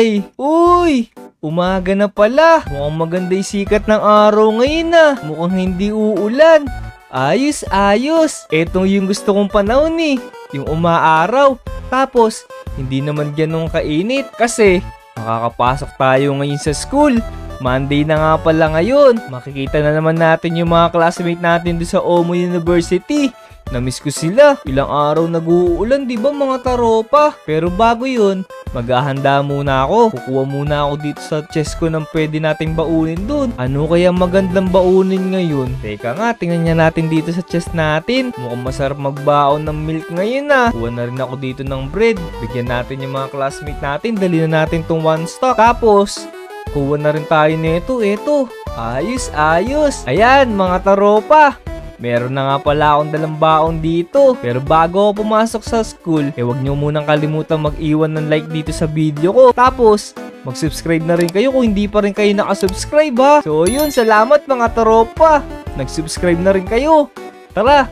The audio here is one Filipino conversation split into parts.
Ay! Uy! Umaga na pala. Mukhang maganda yung sikat ng araw ngayon na. Mukhang hindi uulan. Ayos, ayos. Etong yung gusto kong panahon eh. Yung umaaraw. Tapos, hindi naman ganun kainit. Kasi, makakapasok tayo ngayon sa school. Monday na nga pala ngayon. Makikita na naman natin yung mga classmate natin doon sa Omo University. Namiss ko sila. Ilang araw nag-uulan, di ba mga taropa? Pero bago yun, maghahanda muna ako. Kukuha muna ako dito sa chest ko ng pwede nating baunin dun. Ano kaya magandang baunin ngayon? Teka nga, tingnan niya natin dito sa chest natin. Mukhang masarap magbaon ng milk ngayon ah. Kuha na rin ako dito ng bread. Bigyan natin yung mga classmate natin. Dali na natin tong one stock. Tapos, kuha na rin tayo nito. Eto. Ayos, ayos. Ayan, mga taropa. Meron na nga pala akong dalang baon dito. Pero bago ako pumasok sa school, huwag nyo munang kalimutan mag-iwan ng like dito sa video ko. Tapos, mag-subscribe na rin kayo kung hindi pa rin kayo nakasubscribe ha. So yun, salamat mga taropa. Nag-subscribe na rin kayo. Tara,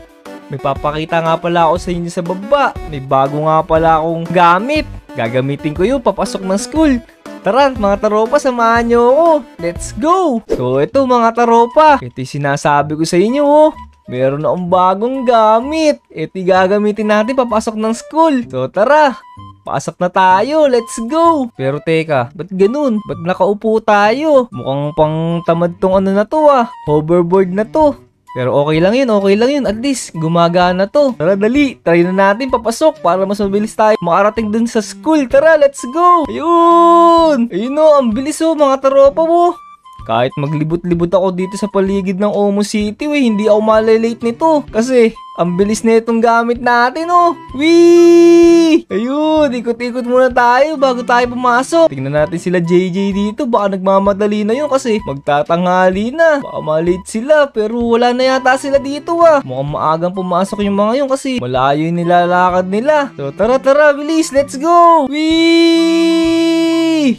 may papakita nga pala ako sa inyo sa baba. May bago nga pala akong gamit. Gagamitin ko yun papasok ng school. Tara mga taropa, samahan nyo ako. Let's go! So ito mga taropa, ito yung sinasabi ko sa inyo oh. Meron na akong bagong gamit. Ito yung gagamitin natin papasok ng school. So tara, pasok na tayo. Let's go! Pero teka, ba't ganun? Ba't nakaupo tayo? Mukhang pang tamad tong ano na to ah. Hoverboard na to. Pero okay lang yun, okay lang yun. At least, gumagana to. Tara, dali. Try na natin papasok para mas mabilis tayo makarating dun sa school. Tara, let's go! Ayun! Ayun o, ang bilis o mga taropa mo. Kahit maglibot-libot ako dito sa paligid ng Omo City, hindi ako malilate nito. Kasi, ang bilis na itong gamit natin, oh. Wee! Ayun, ikot-ikot muna tayo bago tayo pumasok. Tingnan natin sila JJ dito. Baka nagmamadali na yun kasi magtatanghali na. Baka malate sila, pero wala na yata sila dito, ah. Mukhang maagang pumasok yung mga yun kasi malayo yung nilalakad nila. So, tara, bilis. Let's go! Wee!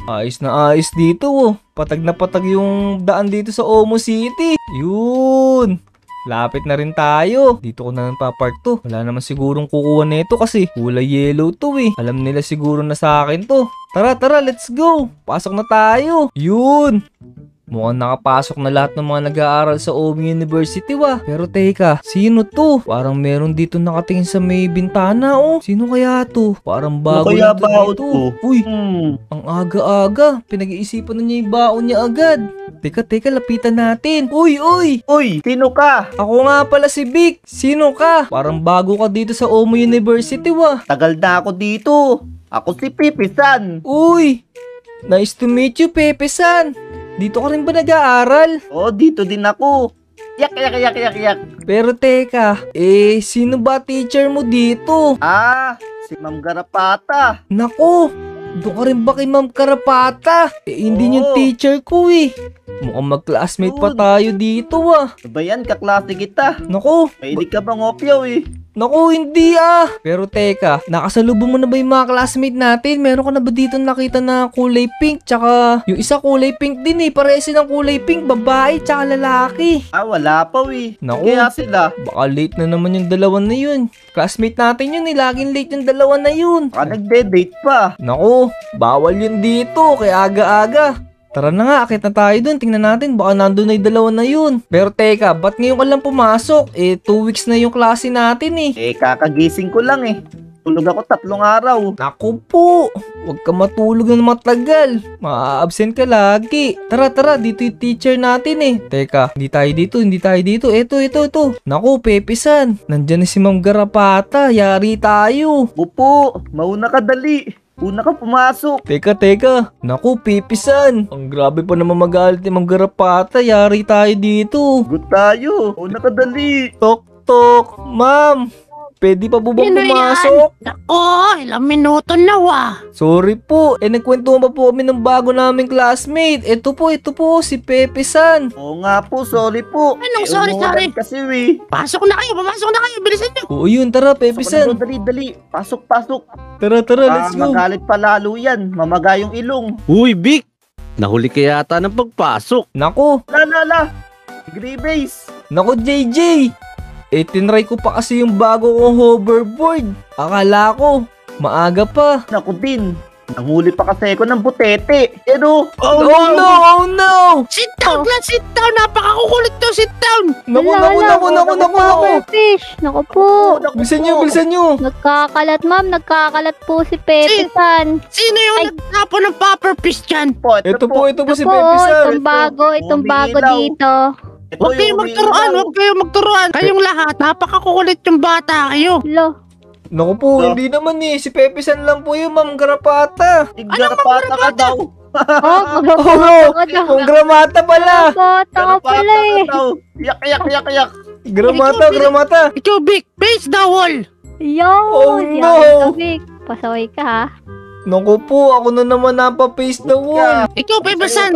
Ayos na ayos dito, oh. Patag na patag yung daan dito sa Omo City. Yun! Lapit na rin tayo. Dito ko na papark to. Wala naman sigurong kukuha nito kasi kulay yellow to eh. Alam nila siguro na sa akin to. Tara, let's go. Pasok na tayo. Yun. Mukhang nakapasok na lahat ng mga nag-aaral sa Omo University wa. Pero teka, sino to? Parang meron dito nakatingin sa may bintana oh. Sino kaya to? Parang bago kaya dito. Uy, ang aga-aga. Pinag-iisipan na niya yung baon niya agad. Teka, lapitan natin. Uy! Uy, sino ka? Ako nga pala si Vic. Sino ka? Parang bago ka dito sa Omo University wa. Tagal na ako dito. Ako si Pipisan. Uy! Nice to meet you, Pepe-san. Dito ka rin ba nag-aaral? Oh, dito din ako. Yak. Pero teka, sino ba teacher mo dito? Ah, si Ma'am Garapata. Nako, doon ka rin ba kay Ma'am Karapata? Hindi yung teacher ko eh. Mukhang mag-classmate pa tayo dito ah. Ano ba yan, kaklase kita? Nako, Mahilig ka bang opyaw eh? Naku, hindi ah. Pero teka, nakasalubong mo na ba yung mga classmate natin? Meron ka na ba dito nakita na kulay pink? Tsaka yung isa kulay pink din eh. Parehas ng kulay pink, babae tsaka lalaki. Ah, wala pa eh. Naku, Kaya sila. baka late na naman yung dalawa na yun. Classmate natin yun eh, laging late yung dalawa na yun. Baka nagde-date pa. Naku, bawal yun dito, kaya aga-aga. Tara na nga, akit na tayo dun. Tingnan natin, baka nandun na yung dalawa na yun. Pero teka, ba't ngayon ka lang pumasok? 2 weeks na yung klase natin eh. Kakagising ko lang eh. Tulog ako 3 araw. Naku po, huwag ka matulog ng matagal. Ma-absent ka lagi. Tara, dito yung teacher natin eh. Teka, hindi tayo dito. Ito. Naku, Pepe-san. Nandyan na si Ma'am Garapata. Yari tayo. Upo, mauna ka dali. Una ka pumasok. Teka. Naku, Pepe-san. Ang grabe pa naman magalit ni Ma'am Garapata. Yari tayo dito. Good tayo. Una ka dali. Tok. Ma'am, pwede pa po bang pumasok? Nako, ilang minuto na wa. Sorry po. Nagkwentuhan pa po kami ng bago naming classmate. Ito po, si Pepe-san. Oo nga po, sorry po. Anong sorry? Kasi we. Pumasok na kayo, bilisan nyo. Oo yun, tara Pepe-san. Dali. Pasok. Tara, let's go. Magalit pa lalo yan. Mamaga yung ilong. Uy, Vic! Nahuli ka yata ng pagpasok. Naku, La. Degree base. naku JJ. Tinry ko pa kasi yung bago kong hoverboard. Akala ko, maaga pa. Naku din. Nanghuli pa kasi ako ng butete. Ano? Oh no! Oh no! Sit down, Glenn, sit down. Napakakukulit to, sit down. Naku. Fish. Naku po. Bilisan nyo. Nagkakalat, ma'am. Nagkakalat po si Pepe San. Sino yung Ay. nagtapo ng popper fish dyan? Ito po si Ito po, Pepe San. itong bago Umiilaw. dito. Huwag kayong magturuan. Kayong lahat, napakakukulit yung bata kayo. Lo. Naku po, hindi naman eh. Si Pepe San lang po yun, Ma'am Garapata. Garapata ka daw. Ang Gramata pala. Bata ka pala eh. daw. Yak. Gramata. Ikaw, Vic, face the wall. Oh, no. Pasaway ka ha. Naku po, ako na naman napapace the wall. Ikaw, Pepe San,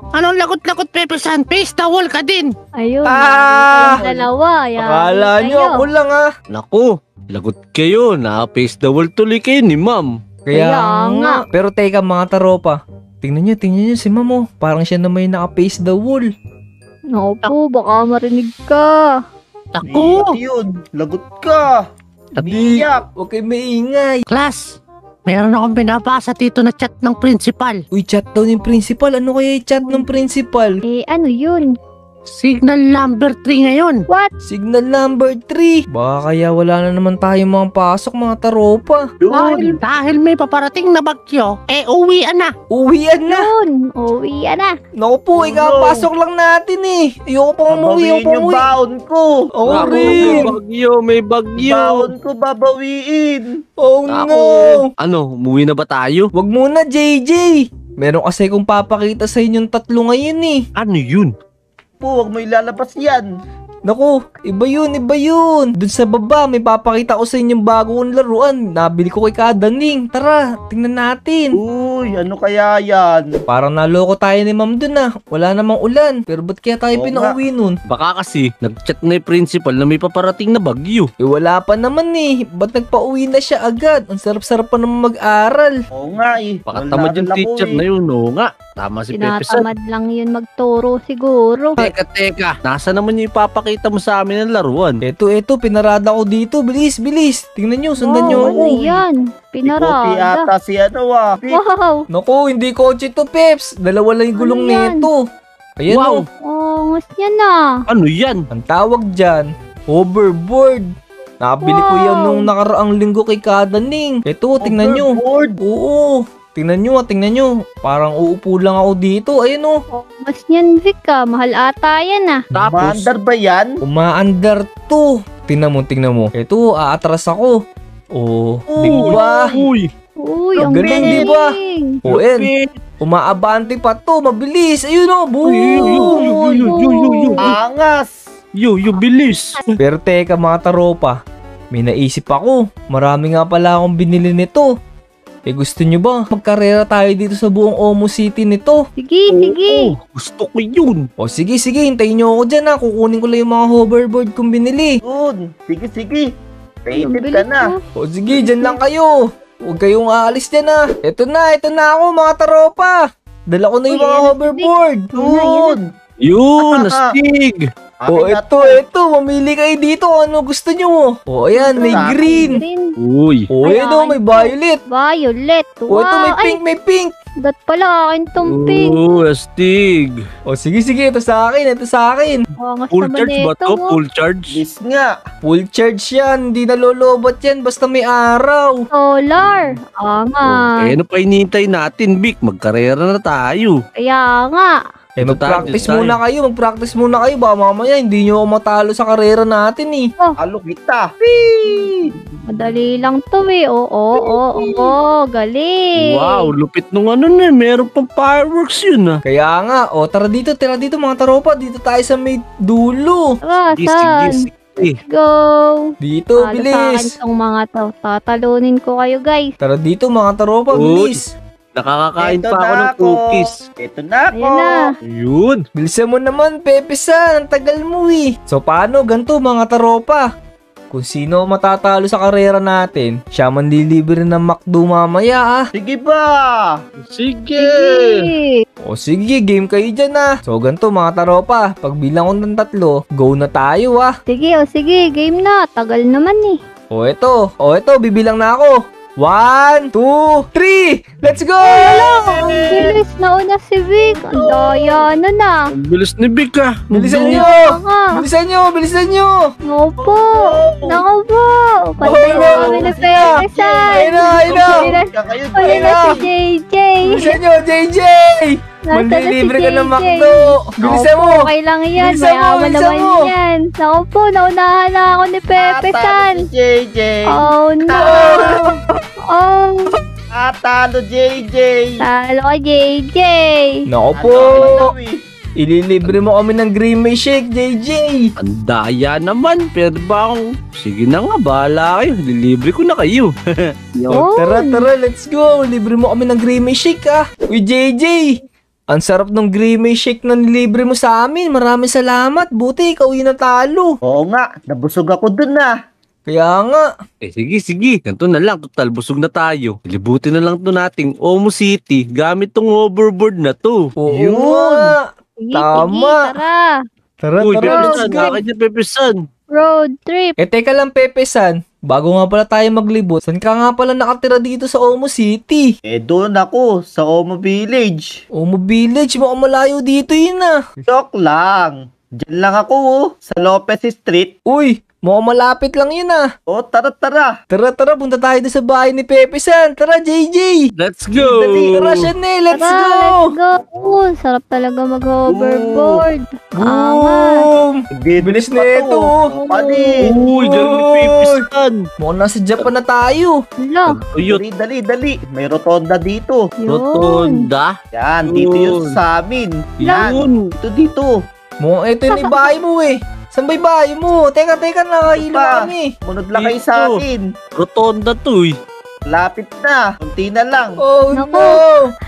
anong lagot-lagot, Pepe San? Face the wall ka din. Ayun. Ah! Yung dalawa. Akala nyo, ako lang ah. Naku, lagot kayo. Na-face the wall tuloy kayo ni ma'am. Kaya Kaya nga. nga. Pero teka mga taropa. Tingnan nyo si Ma'am oh. Parang siya na may naka-face the wall. Naku po, baka marinig ka. Ako. Yun. Lagot ka. Iyak. Huwag kayo maingay. Class, meron akong binabasa dito na chat ng principal. Uy, chat daw ng principal. Ano kaya yung chat ng principal? Ano yun? Signal number 3 ngayon. What? Signal number 3. Baka kaya wala na naman tayong mga pasok mga taropa. Dahil may paparating na bagyo, uwian na. Uwian na. Yun. Uwian na. Naku po, ikapasok lang natin eh. Ayoko pang umuwi, Babawiin yung baon ko. Ako Naku, rin. may bagyo. Baon ko babawiin. Oh Naku. no. Ano, umuwi na ba tayo? Wag muna, JJ. Meron kasi kong papakita sa inyong tatlo ngayon eh. Ano yun? Po, wag mo ilalabas yan. Naku, iba yun. Doon sa baba, may papakita ko sa inyong bagong laruan. Nabili ko kay Kadaning. Tara, tingnan natin. Uy, ano kaya yan? Parang naloko tayo ni Ma'am dun ah. Wala namang ulan. Pero ba't kaya tayo Oo pinauwi nun? Baka kasi, nag-chat na yung principal na may paparating na bagyo. Eh wala pa naman eh. Ba't nagpauwi na siya agad? Ang sarap-sarap pa naman mag-aral. Oo nga eh. Baka tamad yung teacher na yun, oo nga. Tama si Pepe San. Tinatamad lang yun magturo siguro. Teka. Nasa naman yung ipapakita mo sa amin ng laruan? Eto, pinarada ko dito. Bilis. Tingnan nyo, sundan nyo ako. Ano yan? Ikopi Pinarada. ata si ano ah. Wow. Naku, hindi kotse to, Peps. Dalawa lang yung gulong Ano yan? nito. Ayan Wow. oh. Angas yan na. Ano yan? Ang tawag dyan, hoverboard. Nabili ko yan nung nakaraang linggo kay Kadaning. Eto, tingnan nyo. Overboard. Oo. Tingnan nyo. Parang uupo lang ako dito. Ayan oh. Angas yan, Vic ah. Mahal ata yan ah. Tapos, Mandar ba yan? Umaandar to. Tingnan mo. Eto, aatras ako. Oh, di ba? uy, Uy, Ang ang galing, galing. di ba? Oh, en. Umaabante pa to. Mabilis. Ayun oh. Boom. Angas. yung bilis. Pero teka mga taropa. May naisip ako. Marami nga pala akong binili nito. Gusto nyo ba? Magkarera tayo dito sa buong Omo City nito. Sige. Oo, gusto ko yun. O sige, hintayin nyo ako dyan ha. Kukunin ko lang yung mga hoverboard kong binili. Yun. Sige. Ang Creative bilis ka na. mo. O sige, dyan lang kayo. Huwag kayong aalis dyan ha. Ito na ako mga taropa. Dala ko na yung Uy, mga ayan, hoverboard. Yun. Yun, astig. O ito. Mamili kayo dito. Ano gusto nyo? O ayan, may green. Green. Uy, O ayan o, may violet. Violet. O ito, may Wow. pink, may pink. Dat pala akin tong pink. astig. O sige, ito sa akin. Angas Full naman charge ba ito, to? oh. Full charge? Yes nga. Full charge yan. Hindi nalolobot yan. Basta may araw. Solar. Angas. Ano pa hinihintay natin, Vic? Magkarera na tayo. Kaya nga. Ito Mag-practice tayo. muna kayo. Baka mamaya hindi nyo ako matalo sa karera natin eh. Alo kita. Madali lang to eh. Oo. Galing. Wow, lupit nung ano na, meron pang fireworks yun ah. Kaya nga, tara dito mga taropa. Dito tayo sa may dulo. Tara, saan? Sige. Go. Dito, Talo sa akin bilis. tong mga to. Tatalunin ko kayo guys. Tara dito mga taropa, Uy. bilis. Nakakakain Ito pa ako na ng cookies. Ito na ako. Ayan na. Yun. Bilisan mo naman, Pepe San. Ang tagal mo eh. So paano ganito mga taropa? Kung sino matatalo sa karera natin, siya man lilibre ng McDo mamaya ah. Sige ba? Sige. Sige. O sige, game kayo dyan ah. So ganito mga taropa, pag bilang ko ng 3, go na tayo ah. Sige, sige. Game na. Tagal naman eh. O eto, bibilang na ako. 1, 2, 3! Let's go! Ang bilis, nauna si Vic. Ang daya na. Ang bilis ni Vic ah. Bilisan nyo! Bilisan nyo! Bilisan nyo! Naku po. Naku po. Pantay na kami ni Pepe-san. Ayun na! Ayun na! Kakayo Huli na si JJ. Bilisan nyo, JJ! Nasaan na si Manlilibre ka ng JJ? McDo! Bilisan Naku mo! po, okay lang yan. Bilisan mo, Mayaman bilisan naman mo. yan. Naku po, naunahan na ako ni Pepe-san. Si JJ. Oh no. Oh. Talo, JJ. Talo ka, JJ. Naku po! Ililibre mo kami ng Green May Shake, JJ! Ang daya naman. Pero ba akong... Sige na nga, bahala kayo. Lilibre ko na kayo. Oh, tara, let's go! Libre mo kami ng Green May Shake, ah! Uy, JJ! Ang sarap ng Green May Shake na nilibre mo sa amin. Maraming salamat. Buti, ikaw yung natalo. Oo nga, nabusog ako dun na. Kaya nga. Sige. Ganito na lang. Total, busog na tayo. Libutin na lang to nating Omo City gamit tong hoverboard na to. Oo Yun. nga. Sige, Tama. sige, tara. Tara, Uy, let's Pepe-san. go. Akin yan, Pepe-san. Road trip. Teka lang, Pepe-san. Bago nga pala tayo maglibot, saan ka nga pala nakatira dito sa Omo City? Doon ako, sa Omo Village. Omo Village, mukhang malayo dito yun, ah. Joke lang. Diyan lang ako, sa Lopez Street. Uy, mukhang malapit lang yun, ah. Tara. Tara, punta tayo doon sa bahay ni Pepe-san. Tara, JJ. Let's go! Tara, Chanel, let's Tara, go. let's go. Sarap talaga mag-hoverboard. Angat. Boom! Bilis na ito, oh. Pani. Uy, galing ni Pepe-san. Mukhang nasa Japan na tayo. Hala. Uyot. Dali. May rotonda dito. Yun. Rotonda. Yan, dito yun sa amin. Yun. Dito. Mukhang ito yung bahay mo, eh. Saan ba yung bahay mo? Teka, nakahilo Pa. kami. Munod lang kayo sa Dito. akin. Rotonda to eh. Lapit na. Kunti na lang. Oh, Naku. no.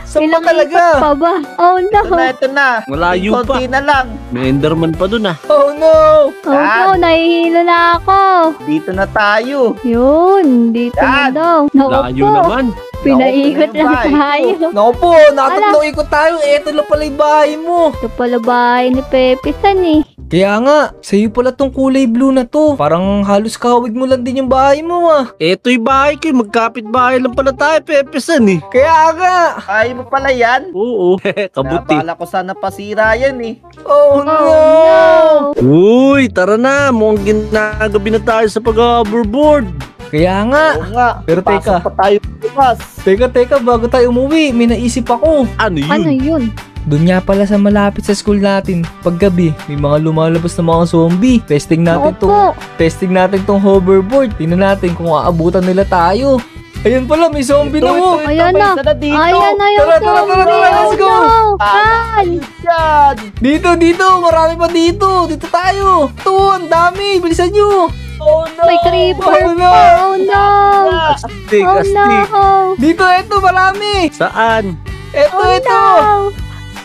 Saan ba Ilang talaga? ikot pa ba? Oh no. Ito na. Malayo pa. Kunti na lang. May Enderman pa dun ah. Oh, no. Oh no, nahihilo na ako. Dito na tayo. Yun, dito na Yan. daw. Naku Layo po. naman. Pinaikot Naku, lang bahay tayo. Naku po, nakatatlong ikot tayo. Eto lang pala yung bahay mo. Ito pala bahay ni Pepe-san eh. Kaya nga, sa'yo pala tong kulay blue na to. Parang halos kahawig mo lang din yung bahay mo, ah. Eto yung bahay ko. Magkapit bahay lang pala tayo, Pepe-san eh. Kaya nga. Ay mo pala yan. Oo. Kabuti. Nabala ko sana pasira yan eh. Oh, no. Oh no. Uy, tara na. Mukhang ginagabi na tayo sa pag-hoverboard. Kaya nga. Oo nga. Pero teka. Pasok pa tayo bukas. Teka, bago tayo umuwi, may naisip ako. Ano yun? Ano yun? Doon nga pala sa malapit sa school natin, paggabi, may mga lumalabas na mga zombie. Testing Opo. natin tong hoverboard. Tingnan natin kung aabutan nila tayo. Ayun pala, may zombie na mo. Ayan na. Isa na dito. Ayan na yung Tara, let's go. Saan? Yan. Dito, marami pa dito. Dito tayo. Ito, ang dami. Bilisan nyo. Oh no. May creeper Oh no. pa. Oh no. Astig, Oh astig. no. Dito, ito, marami. Saan? Ito, Oh ito. no.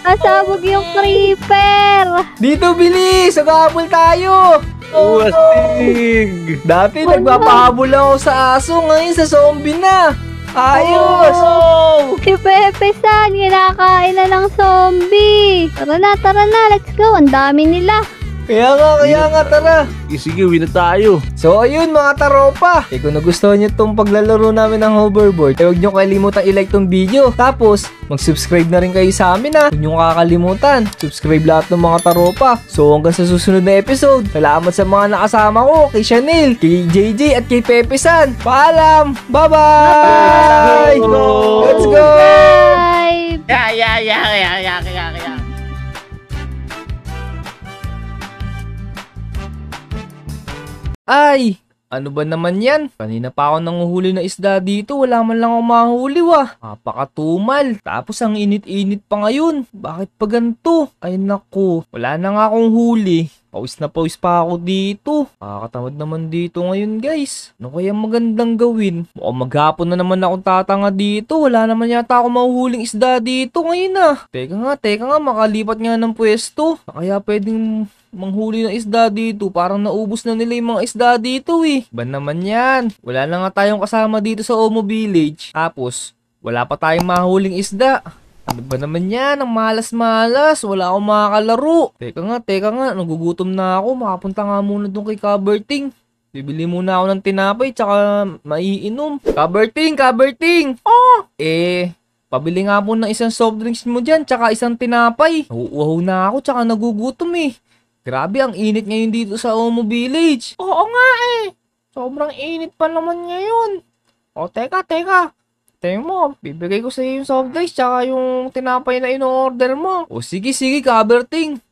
Nasabog yung creeper. Dito, bilis. Nag-ahabol tayo. Oh, astig. Dati, Oh, nagpapahabol lang ako sa aso. Ngayon, sa zombie na. Ayos. Si Pepe-san, kinakain na ng zombie. Tara na, let's go. Ang dami nila. Kaya nga, tara. Sige, uwi na tayo. So ayun mga taropa, kung nagustuhan nyo tong paglalaro namin ng hoverboard, huwag nyo kalimutan i-like tong video. Tapos, mag-subscribe na rin kayo sa amin ha. Huwag nyo kakalimutan, subscribe lahat ng mga taropa. So hanggang sa susunod na episode, salamat sa mga nakasama ko, kay Chanel, kay JJ at kay Pepe-san. Paalam! Bye-bye! Let's go! Bye! Yeah. Ay! Ano ba naman yan? Kanina pa ako nanguhuli ng isda dito. Wala man lang ako mahuli wah. Napakatumal. Tapos ang init-init pa ngayon. Bakit pa ganito? Ay naku. Wala na nga akong huli. Pawis na pawis pa ako dito. Nakakatamad naman dito ngayon guys. Ano kaya magandang gawin? Mukhang maghapon na naman akong tatanga dito. Wala naman yata ako mahuhuling isda dito ngayon ah. Teka nga. Makalipat nga ng pwesto. Kaya pwedeng manghuli ng isda dito. Parang naubos na nila yung mga isda dito eh. Ba naman yan? Wala na nga tayong kasama dito sa Omo Village. Tapos, wala pa tayong mahuling isda. Ano ba naman yan? Ang malas-malas. Wala akong makakalaro. Teka nga. Nagugutom na ako. Makapunta nga muna doon kay Kaberting. Bibili muna ako ng tinapay tsaka maiinom. Kaberting! Oh! Pabili nga po ng isang soft drinks mo dyan tsaka isang tinapay. Nauuhaw na ako tsaka nagugutom eh. Grabe, ang init ngayon dito sa Omo Village. Oo nga eh. Sobrang init pa naman ngayon. O, teka. Tingnan mo, bibigay ko sa'yo yung soft drinks tsaka yung tinapay na in-order mo. O, sige, Kaberting.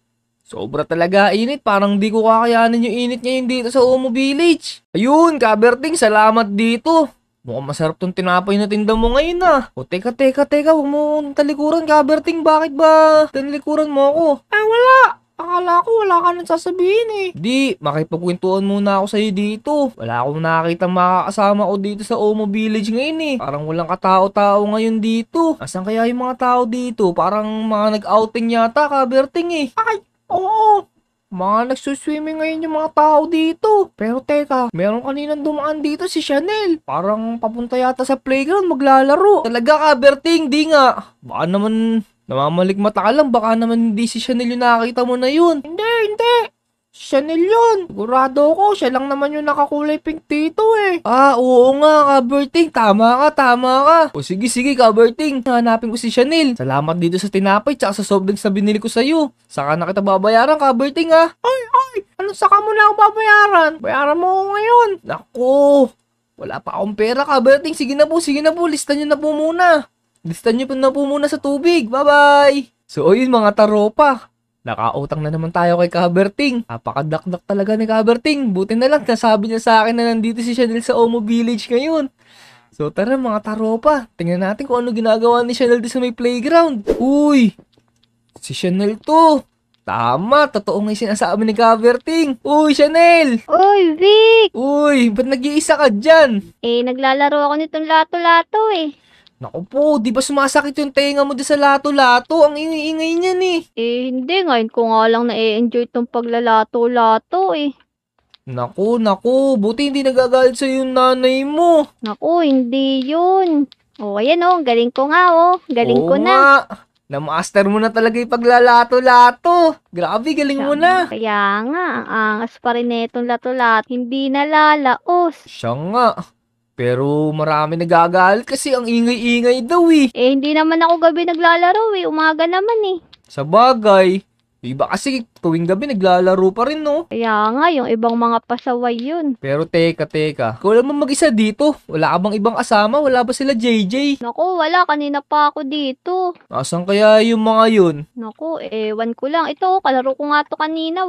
Sobra talaga init, parang di ko kakayanin yung init ngayon dito sa Omo Village. Ayun, Kaberting, salamat dito. Mukhang masarap tong tinapay na tinda mo ngayon ah. O teka, huwag mo talikuran, Kaberting. Bakit ba talikuran mo ako? Wala. Akala ko wala ka nang sasabihin eh. Di, makipagkwentuhan muna ako sa'yo dito. Wala akong nakakita makakasama ko dito sa Omo Village ngayon eh. Parang walang katao-tao ngayon dito. Asan kaya yung mga tao dito? Parang mga nag-outing yata, Kaberting eh. Ay! Oo, mga nagsuswimming ngayon yung mga tao dito. Pero teka, meron kaninang dumaan dito si Chanel. Parang papunta yata sa playground maglalaro. Talaga, Kaberting, di nga. Baka naman namamalikmata ka lang. Baka naman hindi si Chanel yung nakakita mo na yun. Hindi. Chanel yun. Sigurado ko, siya lang naman yung nakakulay pink dito eh. Oo nga, Kaberting. Tama ka. O sige, Kaberting. Hanapin ko si Chanel. Salamat dito sa tinapay tsaka sa soft drinks na binili ko sa'yo. Saka na kita babayaran, Kaberting ha. Ay. Anong saka mo na ako babayaran? Bayaran mo ako ngayon. Naku. Wala pa akong pera, Kaberting. Sige na po. Listan nyo na po muna. Sa tubig. Bye-bye. So, ayun mga taropa. Nakautang na naman tayo kay Kaberting. Napakadakdak talaga ni Kaberting. Buti na lang nasabi niya sa akin na nandito si Chanel sa Omo Village ngayon. So tara mga taropa, tingnan natin kung ano ginagawa ni Chanel dito sa may playground. Uy! Si Chanel to. Tama, totoo nga yung sinasabi ni Kaberting. Uy, Chanel! Uy, Vic! Uy, ba't nag-iisa ka dyan? Naglalaro ako nitong lato-lato eh. Naku po, di ba sumasakit yung tenga mo dyan sa lato-lato? Ang ingay-ingay niyan eh. Hindi. Ngayon ko nga lang na-enjoy tong paglalato-lato eh. Naku, buti hindi nagagalit sa yung nanay mo. Naku, hindi yun. Ayan galing ko nga Galing ko na. Nga. Na-master mo na talaga yung paglalato-lato. Grabe, galing mo na. Kaya nga, ang angas pa rin netong lato-lato. Hindi nalalaos. Siya nga. Pero marami nagagalit kasi ang ingay-ingay daw eh. Hindi naman ako gabi naglalaro eh. Umaga naman eh. Sa bagay, iba kasi tuwing gabi naglalaro pa rin no. Kaya nga, yung ibang mga pasaway yun. Pero teka. Ikaw naman mag-isa dito. Wala ka bang ibang kasama? Wala ba sila JJ? Naku, wala. Kanina pa ako dito. Asan kaya yung mga yun? Naku, ewan ko lang. Ito, kalaro ko nga to kanina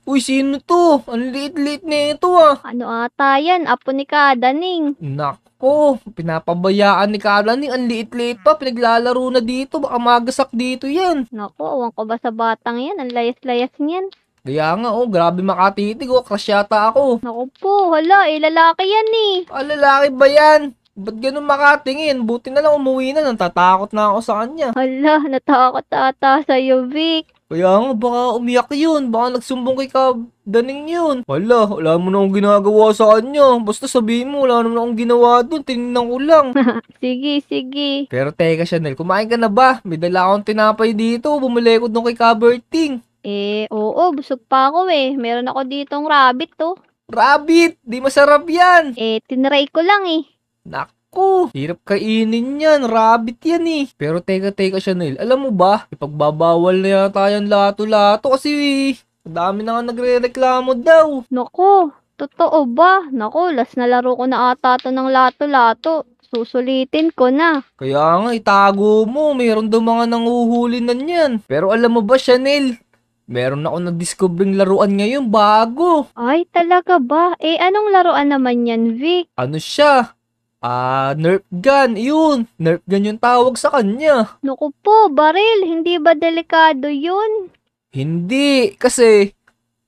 Uy, sino to? Ang liit-liit na ito ah. Ano ata yan? Apo ni Kadaning. Nako, pinapabayaan ni Kalaning. Ang liit-liit pa. Pinaglalaro na dito. Baka magasak dito yan. Naku, awan ko ba sa batang yan? Ang layas-layas niyan. Kaya nga grabe makatitig crush yata ako. Naku po, hala, lalaki yan eh. Lalaki ba yan? Ba't ganun makatingin? Buti na lang umuwi na. Natatakot na ako sa kanya. Hala, natakot ata sa'yo, Vic. Kaya nga, baka umiyak yun. Baka nagsumbong kay Daning yun. Wala mo na akong ginagawa sa kanya. Basta sabihin mo, wala naman akong ginawa dun. Tinignan ko lang. Sige. Pero teka, Chanel, kumain ka na ba? May dala akong tinapay dito. Bumili ko dun kay Kaberting. Oo, busog pa ako eh. Meron ako ditong rabbit Rabbit! Di masarap yan! Tinry ko lang eh. Naku, hirap kainin yan. Rabbit yan eh. Pero teka, Chanel. Alam mo ba, ipagbabawal na yata yung lato-lato kasi dami na nga nagre-reklamo daw. Naku, totoo ba? Naku, last na laro ko na ata to ng lato-lato. Susulitin ko na. Kaya nga, itago mo. Meron daw mga nanguhuli na niyan. Pero alam mo ba, Chanel? Meron ako na-discovering laruan ngayon bago. Ay, talaga ba? Anong laruan naman yan, Vic? Ano siya? Nerf gun. Yun. Nerf gun yung tawag sa kanya. Naku po, baril. Hindi ba delikado yun? Hindi. Kasi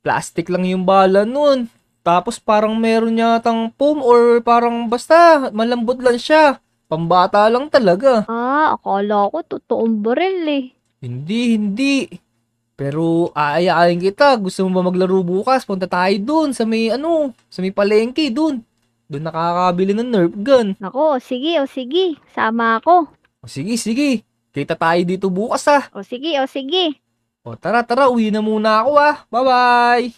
plastic lang yung bala nun. Tapos parang meron yatang foam or parang basta malambot lang siya. Pambata lang talaga. Akala ko totoong baril eh. Hindi. Pero aayain kita. Gusto mo ba maglaro bukas? Punta tayo dun sa may sa may palengke dun. Doon nakakabili ng Nerf gun. Nako, sige. Sama ako. Sige. Kita tayo dito bukas Sige. Tara, uwi na muna ako Bye-bye.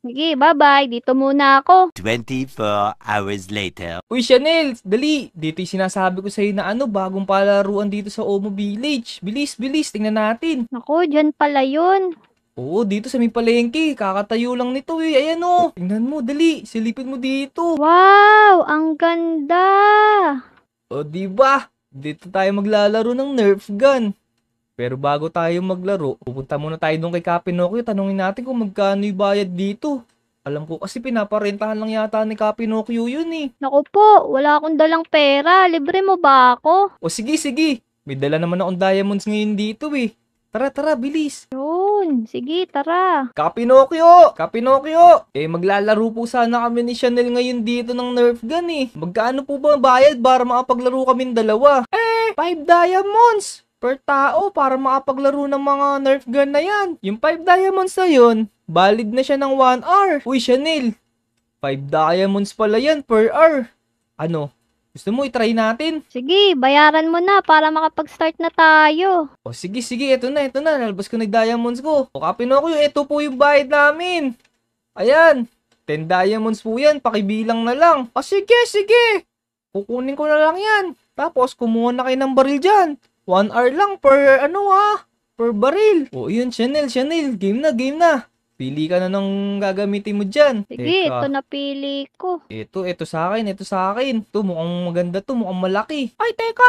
Sige, bye-bye. Dito muna ako. 24 hours later. Uy, Chanel, dali. Dito yung sinasabi ko sa'yo na bagong palaruan dito sa Omo Village. Bilis, bilis, tingnan natin. Naku, dyan pala yun. Oo, dito sa may palengke. Kakatayo lang nito eh. Ayan o. Tingnan mo, dali. Silipin mo dito. Wow, ang ganda. O, diba? Dito tayo maglalaro ng Nerf gun. Pero bago tayo maglaro, pupunta muna tayo doon kay Kapinokyo. Tanungin natin kung magkano yung bayad dito. Alam ko kasi pinaparentahan lang yata ni Kapinokyo yun eh. Naku po, wala akong dalang pera. Libre mo ba ako? O sige, sige. May dala naman akong diamonds ngayon dito eh. Tara, tara, bilis. Yun, sige, tara. Kapinokyo! Kapinokyo! Maglalaro po sana kami ni Chanel ngayon dito ng Nerf gun eh. Magkano po ba bayad para makapaglaro kami dalawa? 5 diamonds! Per tao para makapaglaro ng mga Nerf gun na yan. Yung 5 diamonds na yun, valid na siya ng 1 hour. Uy, Chanel, 5 diamonds pala yan per hour. Ano? Gusto mo i-try natin? Sige, bayaran mo na para makapag-start na tayo. O sige, sige, eto na. Nalabas ko na yung diamonds ko. O Kapinokyo, eto po yung bayad namin. Ayan, 10 diamonds po yan, pakibilang na lang. O sige, sige. Kukunin ko na lang yan. Tapos, kumuha na kayo ng baril dyan. 1 hour lang per per baril. O yun, Chanel, game na. Pili ka na ng gagamitin mo dyan. Sige, Teka. ito napili ko. Ito sa akin. Ito, mukhang maganda to, mukhang malaki. Ay, teka.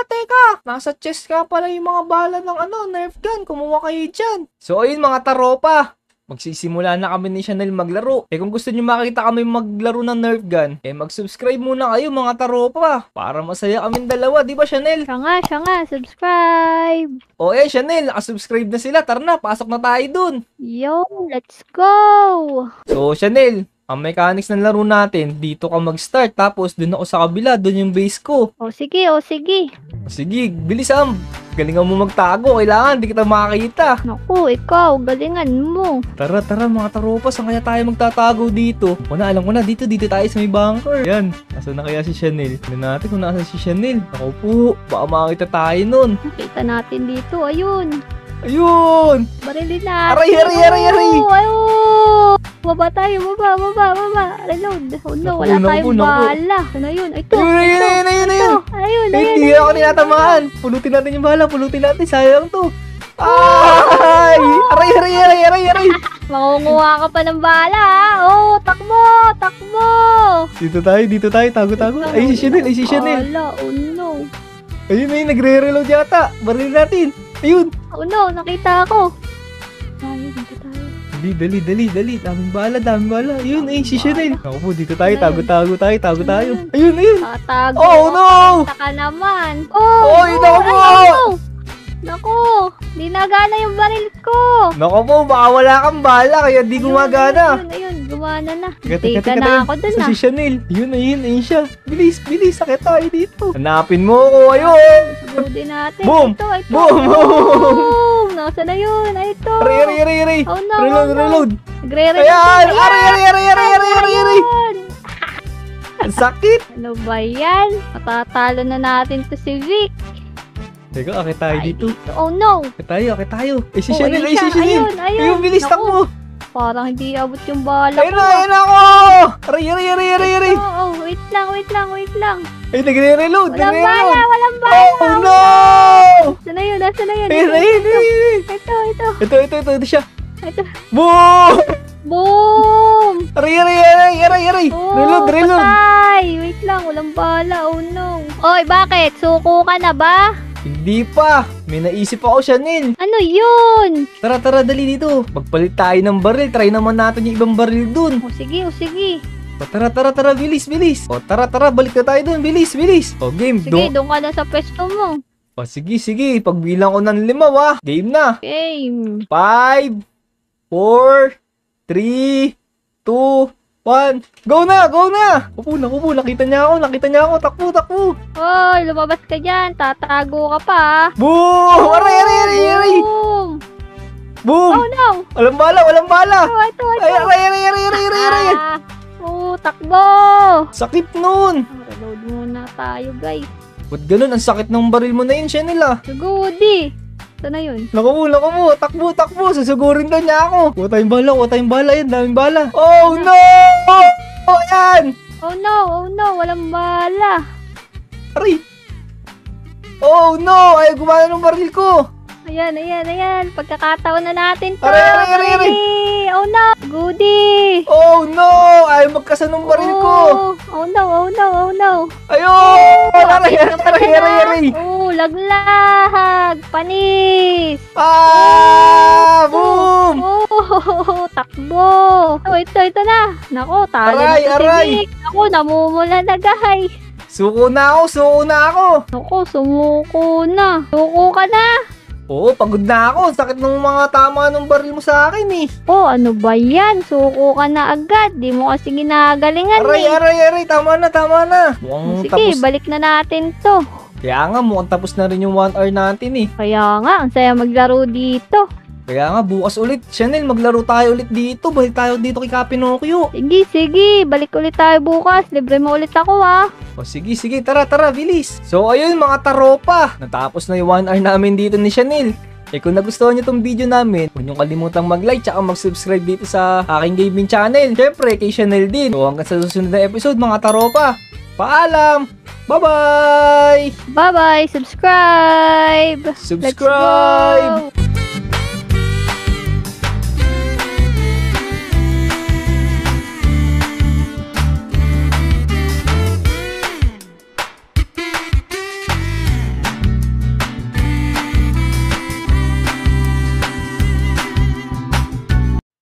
Nasa chest ka pala yung mga bala ng Nerf gun. Kumuha kayo dyan. So, ayun mga taropa. Magsisimula na kami ni Chanel maglaro. Kung gusto niyo makita kami maglaro ng Nerf gun, mag-subscribe muna kayo mga taropa. Para masaya kaming dalawa, di ba Chanel? Siya nga, subscribe. O Chanel, nakasubscribe na sila. Tara na, pasok na tayo dun. Yo, let's go. So, Chanel, ang mechanics ng laro natin, dito ka mag-start. Tapos, dun ako sa kabila, dun yung base ko. O sige. Sige, bilis galingan mo magtago. Kailangan, di kita makakita. Naku, ikaw, galingan mo. Tara, mga taropa. Saan kaya tayo magtatago dito? Alam ko na. Dito tayo sa may bunker. Yan. Nasaan na kaya si Chanel? Tignan natin kung nasa si Chanel. Ako po, baka makakita tayo nun. Nakita natin dito, ayun. Ayun! Barilin natin. Aray! Ayun! Baba tayo, baba. Reload. Oh no, wala tayong bala. Ano yun? Ito. Ayun. Hindi ako tinatamaan. Pulutin natin yung bala. Sayang to. Ay! Aray! Makunguha ka pa ng bala, ha? Oh, takbo. Dito tayo. Tago. Ay, si Chanel. Bala, oh no. Ayun, nagre-reload yata. Baril natin. Ayun. Oh no, nakita ako. Ayun, dito tayo. Dali. Daming bala. Ayun, si Chanel. Ako po, dito tayo. Tago tayo. Ayun. Tatago. Oh, no! Taka naman. Oy, naku po! Naku, di nagana yung baril ko. Naku po, baka wala kang bala, kaya di gumagana. Ayun, gumana na. Teka na ako dun, Sa si Chanel. Ayun siya. Bilis, sakit tayo dito. Hanapin mo ko, ayun. Sunodin natin. Boom! Ito. Boom! Nasa na yun? Ito. Aray. Oh no, Reload. Nagre-reload. Ayan! Aray! Ang sakit. Ano ba yan? Matatalo na natin to si Vic. Teka, akit tayo dito. Oh no! Akit tayo. Si Oh, Chanel, ayun si siya. Chanel. Ayun, bilis Naku, takbo. Parang hindi abot yung bala ko. Ayun ako! Aray! Oh, wait lang. Ay, nagre-reload. Walang bala. Oh no! Nasa na yun? Ayun. Ito siya. Ito. Boom! Boom! Aray! Oh, Reload. patay. Wait lang, walang bala. Oh no. Oy, bakit? Suko ka na ba? Hindi pa. May naisip ako, Chanel. Ano yun? Tara, dali dito. Magpalit tayo ng baril. Try naman natin yung ibang baril dun. O sige. O, tara, bilis. O, tara, balik na tayo dun. Bilis. O, game. Sige, doon ka na sa pwesto mo. O, sige. Pagbilang ko ng 5, Game na. Game. 5, 4, 3, 2, 1. Go na! Kupo, nakita niya ako. Takbo. Hoy, lumabas ka dyan. Tatago ka pa. Boom! Aray! Boom! Boom! Oh no! Walang bala! Ito. Aray! Takbo! Sakit nun! Reload muna tayo, guys. Ba't ganun? Ang sakit ng baril mo na yun, Chanel ah. Sugudi. Ito na yun. Naku mo, takbo, susugurin daw niya ako. Kuha tayong bala, yan, daming bala. Oh no! Oh, yan! Oh no, walang bala. Aray! Oh no! Ay, gumana ng baril ko! Ayan. Pagkakataon na natin to. Aray! Oh no, Goody. Oh no! Ay, magkasan ng baril ko! Oh no. Ayun! Aray! Oh, laglag. Panis. Ah! Boom! Oh, takbo. Oh, ito na. Nako, talo na to si Aray! Vic. Nako, namumula na guys. Suko na ako! Nako, sumuko na. Suko ka na. Oo, pagod na ako. Sakit ng mga tama ng baril mo sa akin eh. Oh, ano ba yan? Suko ka na agad. Di mo kasi ginagalingan Aray, tama na. Mukhang Sige, tapos. balik na natin to. Kaya nga, mukhang tapos na rin yung 1 hour natin eh. Kaya nga, ang saya maglaro dito. Kaya nga, bukas ulit. Chanel, maglaro tayo ulit dito. Balik tayo dito kay Kapinokyo. Sige, balik ulit tayo bukas. Libre mo ulit ako O sige, tara, bilis. So ayun mga taropa, natapos na yung 1 hour namin dito ni Chanel. Kung nagustuhan nyo tong video namin, huwag nyo kalimutang mag-like tsaka mag-subscribe dito sa aking gaming channel. Siyempre, kay Chanel din. So hanggang sa susunod na episode mga taropa. Paalam! Bye-bye! Bye-bye! Subscribe! Subscribe! Let's go!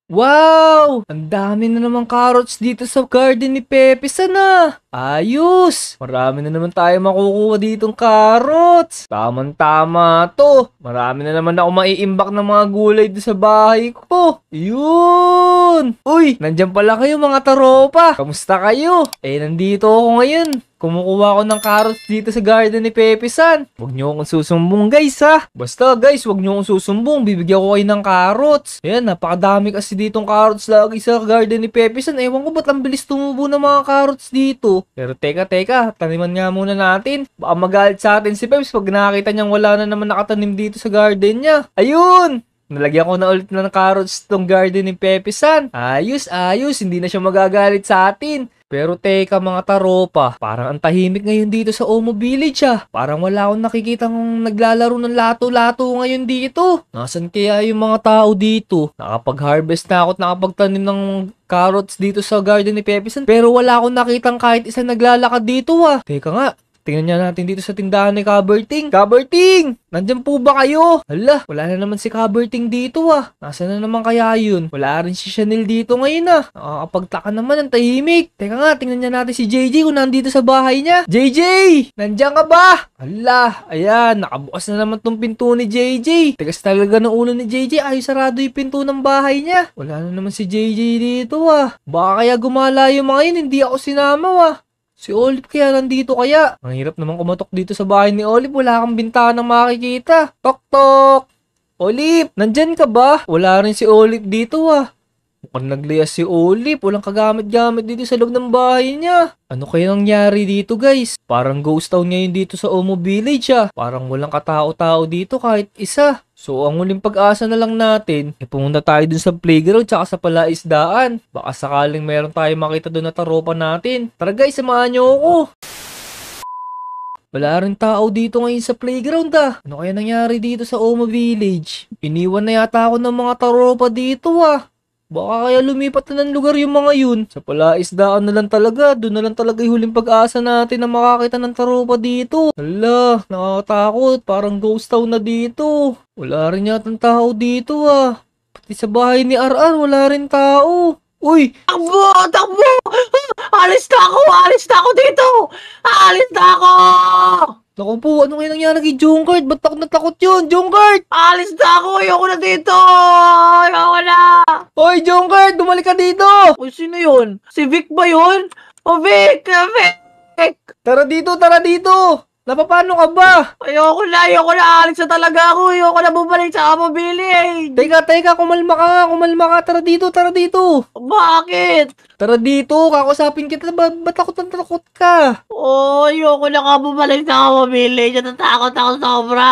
Wow! Ang dami na naman carrots dito sa garden ni Pepe. Sana! Ayos! Marami na naman tayo makukuha ditong carrots. Tamang-tama to. Marami na naman ako maiimbak ng mga gulay dito sa bahay ko. Yun! Uy! Nandyan pala kayo mga taropa. Kamusta kayo? Nandito ako ngayon. Kumukuha ako ng carrots dito sa garden ni Pepe San. Huwag niyo akong susumbong guys ha. Basta guys, huwag niyo akong susumbong. Bibigyan ko kayo ng carrots. Ayan, napakadami kasi ditong carrots lagi sa garden ni Pepe San. Ewan ko ba't ang bilis tumubo ng mga carrots dito. Pero teka, taniman nga muna natin. Baka magalit sa atin si Peps pag nakakita niyang wala na naman nakatanim dito sa garden niya. Ayun! Nalagyan ko na ulit ng carrots tong garden ni Pepe San. Ayos. Hindi na siya magagalit sa atin. Pero teka mga taropa, parang ang tahimik ngayon dito sa Omo Village ah. Parang wala akong nakikitang naglalaro ng lato-lato ngayon dito. Nasaan kaya yung mga tao dito? Nakapag-harvest na ako at nakapagtanim ng carrots dito sa garden ni Pepe San. Pero wala akong nakitang kahit isa naglalakad dito ah. Teka nga. Tingnan niya natin dito sa tindahan ni Kaberting. Kaberting! Nandyan po ba kayo? Hala, wala na naman si Kaberting dito ah. Nasaan na naman kaya yun? Wala rin si Chanel dito ngayon ah. Nakakapagtaka naman ang tahimik. Teka nga, tingnan niya natin si JJ kung nandito sa bahay niya. JJ! Nandyan ka ba? Hala, ayan, nakabukas na naman tong pinto ni JJ. Tigas talaga ng ulo ni JJ. Ayos sarado yung pinto ng bahay niya. Wala na naman si JJ dito ah. Baka kaya gumala yung mga yun, hindi ako sinama ah. Si Olive kaya nandito kaya? Ang hirap naman kumatok dito sa bahay ni Olive. Wala kang bintana makikita. Tok tok! Olive, nandyan ka ba? Wala rin si Olive dito ah. Mukhang naglias si Olive. Walang kagamit-gamit dito sa loob ng bahay niya. Ano kaya nangyari dito guys? Parang ghost town ngayon dito sa Omo Village ah. Parang walang katao-tao dito kahit isa. So ang huling pag-asa na lang natin, pumunta tayo dun sa playground tsaka sa palaisdaan. Baka sakaling meron tayo makita dun na taropa natin. Tara guys, samahan niyo ako. Wala rin tao dito ngayon sa playground ah. Ano kaya nangyari dito sa Omo Village? Iniwan na yata ako ng mga taropa dito ah. Baka kaya lumipat na ng lugar yung mga yun. Sa palaisdaan na lang talaga. Doon na lang talaga yung huling pag-asa natin na makakita ng taropa dito. Hala, nakakatakot. Parang ghost town na dito. Wala rin yatang tao dito ah. Pati sa bahay ni RR, wala rin tao. Uy! Takbo! Alis na ako dito! Alis na ako! Naku po, ano kaya nangyari kay Jungkart? Ba't takot na takot yun? Jungkart! Alis na ako! Ayoko na dito! Ayoko na! Hoy, Jungkart! Bumalik ka dito! Uy, sino yun? Si Vic ba yun? O Vic! Vic! Tara dito, tara dito! Napapano ka ba? Ayoko na! Alis na talaga ako! Ayoko na bumalik sa Omo Village! Teka, kumalma ka. Tara dito. Bakit? Tara dito, kakusapin kita. Ba't takot ka? Oh, ayoko na nga bumalik sa Omo Village. Natatakot ako sobra.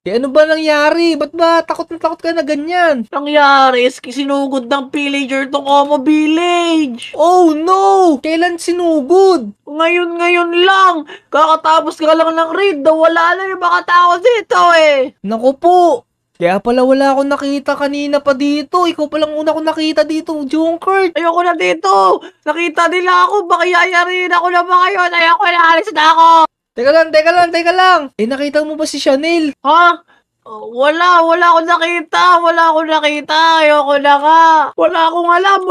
Eh ano ba nangyari? Ba't ba takot na takot ka na ganyan? Nangyari is sinugod ng villager tong Omo Village. Oh no! Kailan sinugod? Ngayon lang. Kakatapos ka lang ng raid. Wala na yung mga tao dito eh. Naku po! Kaya pala wala akong nakita kanina pa dito. Ikaw palang una akong nakita dito, Junkert. Ayoko na dito. Nakita nila ako. Baka yayarin ako na ba ngayon? Ayoko na. Alis na ako. Teka lang. Eh nakita mo ba si Chanel? Ha? Wala akong nakita. Ayoko na ka. Wala akong alam.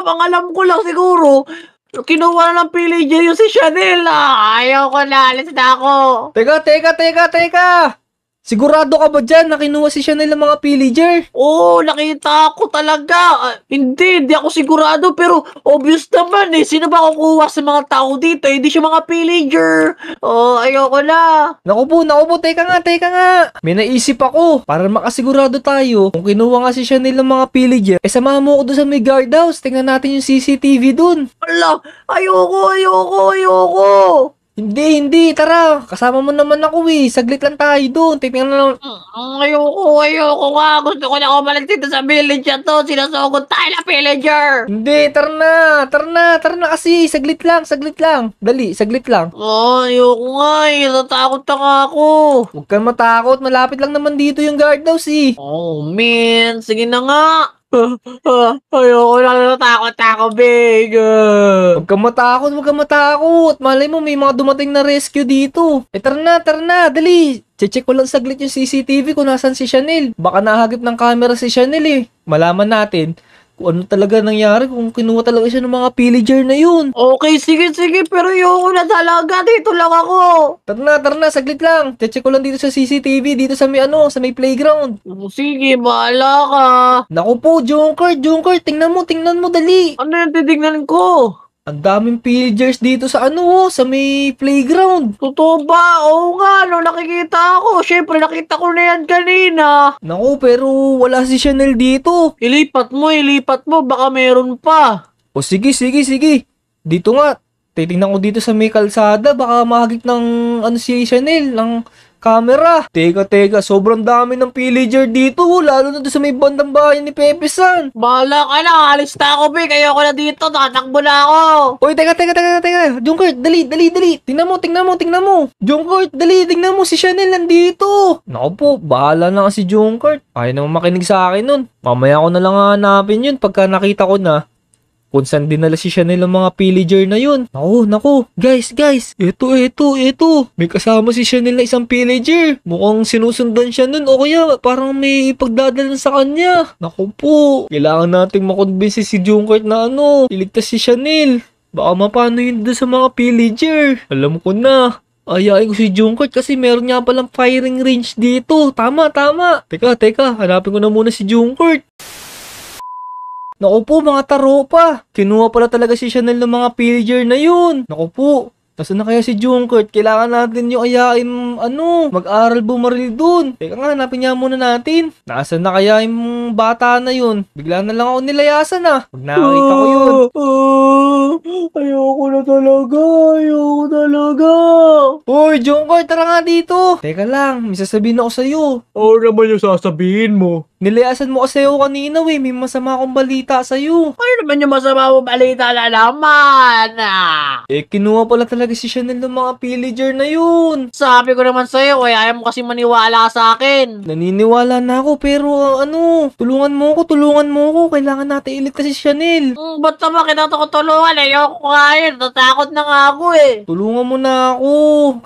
Ang alam ko lang siguro, kinuha na ng villager yung si Chanel. Ayoko na. Alis na ako. Teka! Sigurado ka ba dyan na kinuha si Chanel ng mga pillager? Oo, nakita ko talaga. Hindi ako sigurado pero obvious naman eh. Sino ba kukuha sa mga tao dito? Hindi siya mga villager. Ayoko na. Naku po, teka nga. May naisip ako. Para makasigurado tayo, kung kinuha nga si Chanel ng mga pillager, samahan mo ako doon sa may guardhouse. Tingnan natin yung CCTV doon. Ala, ayoko. Hindi, tara. Kasama mo naman ako eh. Saglit lang tayo doon. Tingnan na lang. Ayoko nga. Gusto ko na umalis dito sa village na to. Sinasugod tayo na villager. Hindi, tara na kasi. Saglit lang. Dali, saglit lang. Ayoko nga eh. Natakot na nga ako. Huwag kang matakot. Malapit lang naman dito yung guardhouse eh. Oh man, sige na nga. Ayoko na, natakot ako, big. Huwag kang matakot. Malay mo, may mga dumating na rescue dito. Tara na, dali. Check ko lang saglit yung CCTV kung nasan si Chanel. Baka nahagip ng camera si Chanel eh. Malaman natin kung ano talaga nangyari, kung kinuha talaga siya ng mga pillager na yun. Okay, sige, pero ayoko na talaga. Dito lang ako. Tara na, saglit lang. Check ko lang dito sa CCTV, dito sa may playground. Sige, bahala ka. Naku po, Junkert, tingnan mo, dali. Ano yung titignan ko? Ang daming pillagers dito sa sa may playground. Totoo ba? Oo nga, nakikita ako. Syempre, nakita ko na yan kanina. Naku, pero wala si Chanel dito. Ilipat mo. Baka meron pa. O sige. Dito nga. Titingnan ko dito sa may kalsada. Baka mahagip ng si Chanel, ng camera. Teka. Sobrang dami ng pillager dito. Lalo na doon sa may bandang bahay ni Pepe San. Bahala ka na. Alis na ako, Big. Ayoko na dito. Tatakbo na ako. Oy, teka. Junkert, dali. Tingnan mo. Junkert, dali. Tingnan mo si Chanel nandito. Naku po, bahala na si Junkert. Ayaw naman makinig sa akin nun. Mamaya ko na lang hanapin yun pagka nakita ko na kung saan dinala si Chanel ang mga pillager na yun. Naku. Guys. Ito. May kasama si Chanel na isang pillager. Mukhang sinusundan siya nun o kaya parang may ipagdadalan sa kanya. Naku po. Kailangan nating makonvince si Junkert na iligtas si Chanel. Baka mapano yun doon sa mga pillager. Alam ko na. Ayain ko si Junkert kasi meron nga palang firing range dito. Tama. Teka. Hanapin ko na muna si Junkert. Naku po, mga taropa. Kinuha pala talaga si Chanel ng mga pillager na yun. Naku po. Nasaan na kaya si Junkert? Kailangan natin yung ayain, mag-aral bumaril dun. Teka nga, hanapin niya muna natin. Nasaan na kaya yung bata na yun? Bigla na lang ako nilayasan Pag nakakita ko yun. Ayoko na talaga. Hoy, Junkert, tara nga dito. Teka lang, may sasabihin ako sa'yo. Oo naman yung sasabihin mo. Nilayasan mo kasi ako kanina may masama akong balita sa'yo. Ano naman yung masama mo balita na naman? Kinuha pala talaga si Chanel ng mga pillager na yun. Sabi ko naman sa'yo, ayaw mo kasi maniwala sa akin. Naniniwala na ako pero tulungan mo ko. Kailangan natin iligtas si Chanel. Ba't naman kita ko tulungan? Ayoko ngayon. Natakot na nga ako Tulungan mo na ako.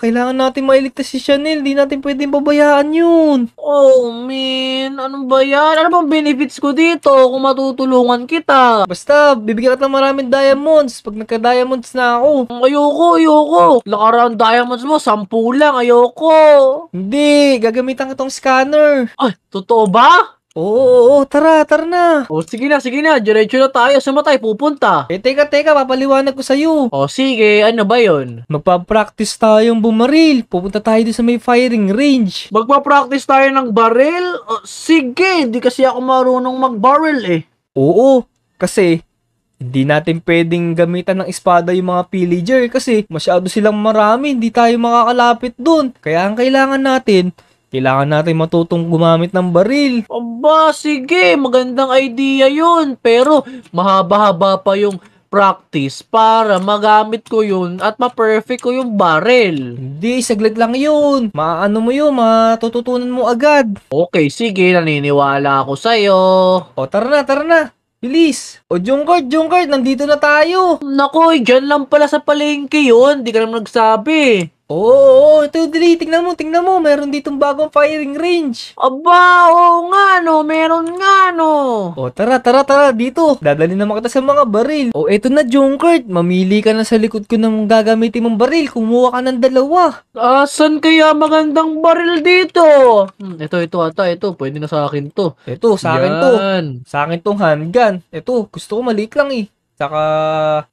Kailangan natin mailigtas si Chanel. Di natin pwedeng pabayaan yun. Oh man, ano ba yan? Ano bang benefits ko dito kung matutulungan kita? Basta, bibigyan ka ng maraming diamonds pag nagka-diamonds na ako. Ayoko. Nakaraan diamonds mo, 10 lang. Ayoko. Hindi, gagamitan ka tong scanner. Ay, totoo ba? Oo, tara na. O, sige na. Diretso na tayo. Saan tayo pupunta? Teka, papaliwanag ko sa'yo. O, sige. Ano ba yon? Magpa-practice tayong bumaril. Pupunta tayo doon sa may firing range. Magpa-practice tayo ng baril? O, sige. Hindi kasi ako marunong mag-barrel Oo, kasi hindi natin pwedeng gamitan ng espada yung mga pillager kasi masyado silang marami. Hindi tayo makakalapit doon. Kaya ang kailangan natin, Kailangan natin matutong gumamit ng baril. Aba, sige, magandang idea yun. Pero mahaba-haba pa yung practice para magamit ko yun at ma-perfect ko yung barrel. Hindi, saglit lang yun. Maano mo yun, matututunan mo agad. Okay, sige, naniniwala ako sa'yo. O, tara na. Bilis. O, Jungkard, nandito na tayo. Nakoy, dyan lang pala sa palengke yun. Di ka naman nagsabi. Oo, ito, dali, tingnan mo. Meron ditong bagong firing range. Aba, oo nga no, meron nga no. O, tara, dito. Dadali naman kita sa mga baril. O, eto na, Jungkard. Mamili ka na sa likod ko ng gagamitin mong baril. Kumuha ka ng 2. Asan kaya magandang baril dito? Ito, pwede na sa akin to. Eto, sa akin to. Yan. Sa akin tong handgun. Ito, gusto ko maliit lang eh. Saka,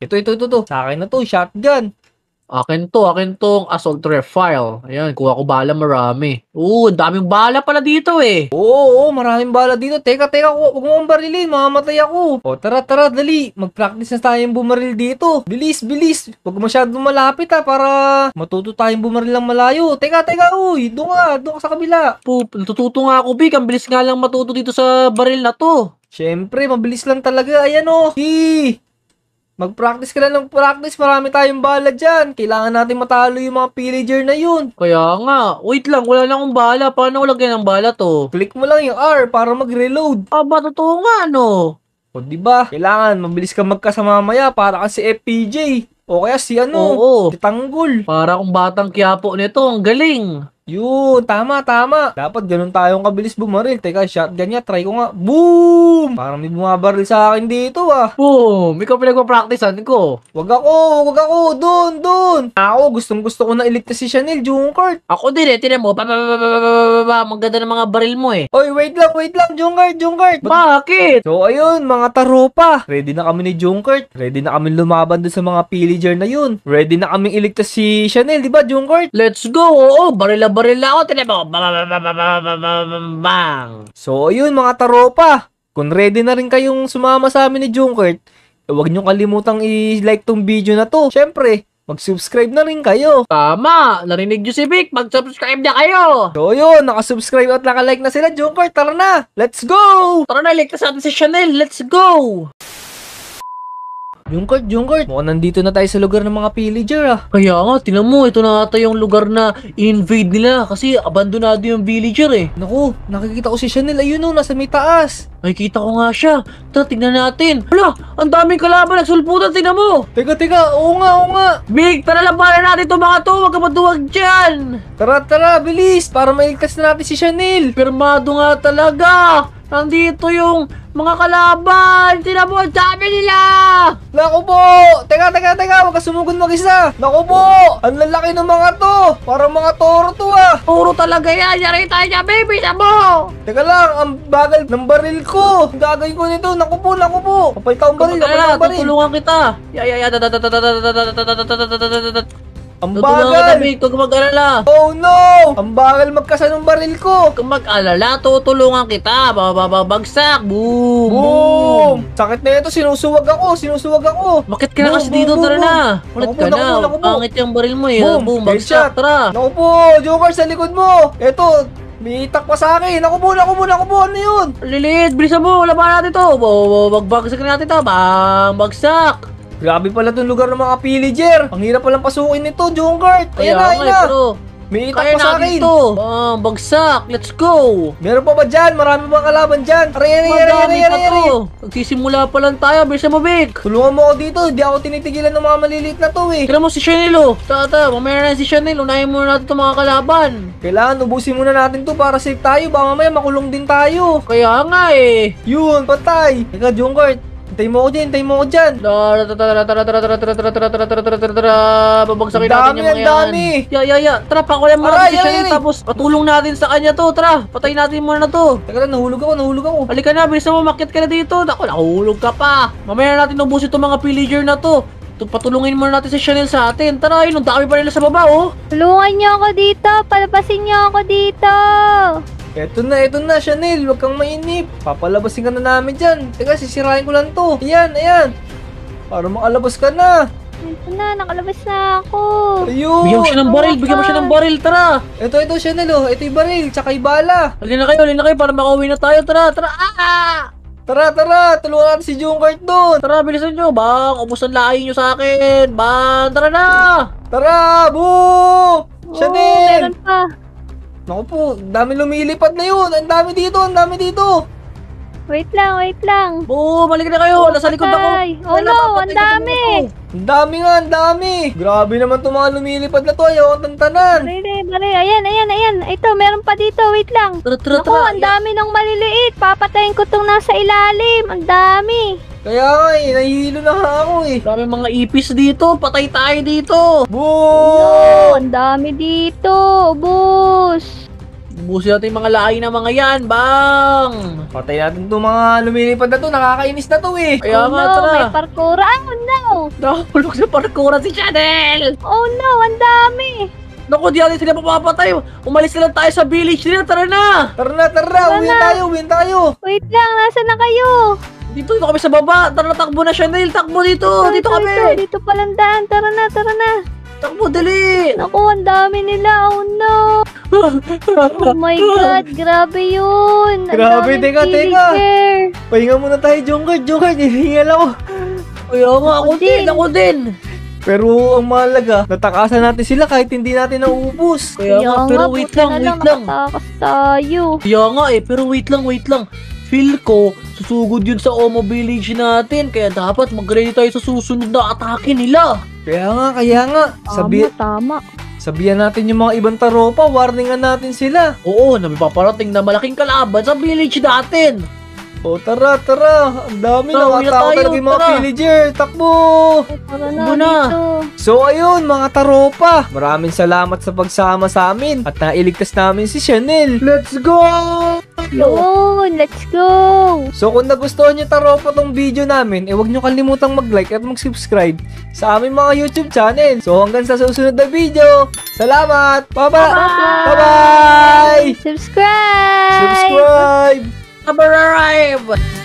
ito. Sa akin na to, shotgun. Akin tong assault rifle. Ayan, kuha ko bala marami. Daming bala pala dito eh. Oo, maraming bala dito. Teka, huwag mo akong barilin, mamamatay ako. O, tara, dali. Mag-practice na tayong bumaril dito. Bilis. Huwag masyadong malapit para matuto tayong bumaril ng malayo. Teka, uy, doon ka sa kabila. Natututo nga ako, Big. Ang bilis nga lang matuto dito sa baril na to. Siyempre, mabilis lang talaga. Ayan o. Mag-practice ka lang ng practice. Marami tayong bala dyan. Kailangan natin matalo yung mga pillager na yun. Kaya nga, wait lang, wala na akong bala. Paano ko lagyan ng bala to? Click mo lang yung R para mag-reload. Aba, totoo nga no. O, diba? Kailangan mabilis ka magkasama mamaya para kasi FPJ. O kaya si Oo. si Tanggol. Para kung batang Quiapo nito, ang galing. Yun, tama. Dapat ganun tayong kabilis bumaril. Teka, shotgun niya, try ko nga. Boom! Parang may bumabaril sa akin dito ah. Boom! Ikaw pinagpa-practicean ko. Wag ako, doon. Ako, gusto ko na iligtas si Chanel, Jungkard. Ako din eh, tinan mo. Maganda ng mga baril mo eh. Oy, wait lang, Jungkard. Bakit? So, ayun, mga taropa. Ready na kami ni Jungkard. Ready na kami lumaban dun sa mga pillager na yun. Ready na kaming iligtas si Chanel, di ba, Jungkard? Let's go! Oo, baril ako. Tinan mo. Bang! So, ayun, mga taropa. Kung ready na rin kayong sumama sa amin ni Jungkard, huwag nyo kalimutang i-like tong video na to. Syempre, mag-subscribe na rin kayo. Tama! Narinig nyo si Vic. Mag-subscribe na kayo! So, yun, nakasubscribe at nakalike na sila, Jungkard. Tara na! Let's go! Tara na, ligtas natin si Chanel. Let's go! Jungkard, mukhang nandito na tayo sa lugar ng mga pillager ah. Kaya nga, tinan mo, ito na ata yung lugar na invade nila kasi abandonado yung villager eh. Naku, nakikita ko si Chanel, ayun o, nasa may taas. Ay, kita ko nga siya. Tara, tignan natin. Hala, ang daming kalaban, nagsulputan, tinan mo. Teka, oo nga. Big, tara labanan natin itong mga to, wag ka maduwag dyan. Tara, bilis, para mailigtas na natin si Chanel. Pirmado nga talaga. Nandito yung mga kalaban. Tinan mo, ang dami nila. Naku po! Teka, huwag ka sumugod mag-isa. Naku po! Ang lalaki ng mga to! Parang mga toro to ah! Puro talaga yan. Yari tayo niya, baby. Tinan mo. Teka lang, ang bagal ng baril ko! Ang gagawin ko nito, naku po! Kapalitan ang baril, Tutulungan kita. Ang Tutulungan kita, bagal! Big. Huwag mag-alala. Oh no! Ang bagal magkasanong baril ko! Huwag mag-alala. Tutulungan kita. Babagsak. Boom. Boom! Sakit na ito, sinusuwag ako! Bakit ka na kasi dito? Boom, Tara boom, na. boom. Ulit Naku ka po, na. naku po. Pangit yung baril mo eh. Boom. Boom. Headshot. Bagsak. Tara. Naku po! Joker, sa likod mo! Eto, may itak pa sa akin! Naku po! Ano yun? Lilit. Bilisan mo. Laban natin to. Bagbagsak natin to. Bang. Bagsak. Grabe pala itong lugar ng mga pillager! Ang hirap palang pasukin nito, Jungkard! Ayan na! May itak Kaya pa sa natin akin! to. Bang. Bagsak. Let's go. Meron pa ba dyan? Marami bang kalaban dyan? Aray! Madami pa to. Nagsisimula pa lang tayo. Bilisan mo, Vic. Tulungan mo ako dito, hindi ako tinitigilan ng mga maliliit na to eh. Tignan mo si Chanel oh. Tata, mamaya na si Chanel. Unahin muna natin itong mga kalaban. Kailangan ubusin muna natin to para safe tayo, baka mamaya makulong din tayo. Kaya nga eh. Yun, patay. Teka, Jungkard, hintayin mo ako dyan. Babagsakin natin yung mga dami. Ya. Tara, pakulan mo Aray, natin si Chanel. aray. Tapos patulong natin sa kanya to. Tara, patayin natin muna na to. Teka lang, nahulog ako. Halika na, bilisan mo, makit ka na dito. Naku, nahulog ka pa. Mamaya na natin ubusin itong mga pillager na to. Patulungin muna natin si Chanel sa atin. Tara, yun, ang dami pa nila sa baba, oh. Tulungan niyo ako dito. Palabasin niyo ako dito. Eto na, Chanel, huwag kang mainip. Papalabasin ka na namin dyan. Teka, sisirain ko lang to. Ayan. Para makalabas ka na. Ito na, nakalabas na ako. Ayun! Bigyan mo siya ng baril, bigyan mo siya ng baril, tara! Ito, Chanel, oh. Ito yung baril, tsaka yung bala. Halina kayo para makauwi na tayo, tara, tara! Tara, tulungan natin si Junkart doon. Tara, bilisan nyo, bang, ubos ang lahi nyo sa akin, bang, tara na! Tara, boo! Chanel! Meron pa. Naku po, dami lumilipad na yun. Ang dami dito. Wait lang. Oo, balik na kayo, nasa likod ako. Patay. Oh no, ang dami. Ang dami. Grabe naman itong mga lumilipad na to. Ayaw ang tantanan. Bari. Ayan. Ito, meron pa dito. Wait lang. Tara, Naku, ang dami ng maliliit. Papatayin ko tong nasa ilalim. Ang dami. Kaya nga nahihilo na nga ako Dami mga ipis dito, patay tayo dito. Boo! Ang dami dito. Boss. Ubusin natin yung mga lahi ng mga yan, bang! Patay natin itong mga lumilipad na to. Nakakainis na to Kaya nga, no, tara. may parkour. Oh no. Nahulog sa parkour si Chanel! Oh no, ang dami. Naku, di natin sila papapatay. Umalis na lang tayo sa village nila, tara na! Tara, uwi tayo. Wait lang, nasa na kayo? Dito kami sa baba. Tara, takbo na Chanel, takbo dito. Dito kami. Dito palang daan. Tara na. Takbo, dali. Naku, ang dami nila. Oh no. Oh my God, grabe yun. Ang Grabe, daming teka. villager. Pahinga muna tayo, Junkart. Hihingal ako. Kaya nga, ako din. Pero ang mahalaga, natakasan natin sila kahit hindi natin nauubos. Kaya nga, pero wait buti na lang. nakatakas tayo. Kaya nga pero wait lang. Feel ko, susugod yun sa Omo Village natin. Kaya dapat mag-ready tayo sa susunod na atake nila. Kaya nga. Tama. Sabihan natin yung mga ibang taropa, warningan natin sila. Oo, na may paparating na malaking kalaban sa village natin. O tara, ang dami Tara, uwi na nakatakot tayo, talaga yung mga tara. villager. Takbo! Tara Takbo na na. dito. So ayun mga taropa, maraming salamat sa pagsama sa amin at nailigtas namin si Chanel. Let's go! Yun, let's go. So kung nagustuhan nyo taropa tong video namin, huwag nyo kalimutang mag-like at mag-subscribe sa aming mga YouTube channel. So hanggang sa susunod na video, salamat! Bye-bye! Subscribe. Subscribe! Arrive!